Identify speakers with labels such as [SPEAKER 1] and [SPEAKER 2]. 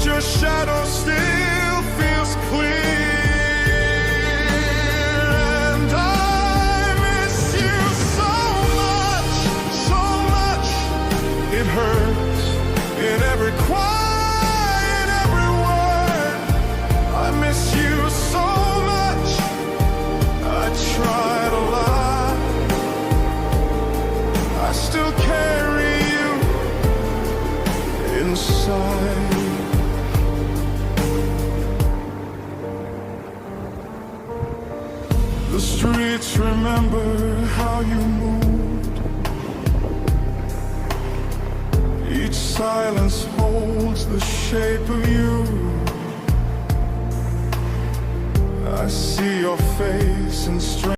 [SPEAKER 1] but your shadow still feels clear. And I miss you so much, so much. It hurts in every quiet, every word. I miss you so much. I try to lie, I still carry you inside. The streets remember how you moved. Each silence holds the shape of you. I see your face in strange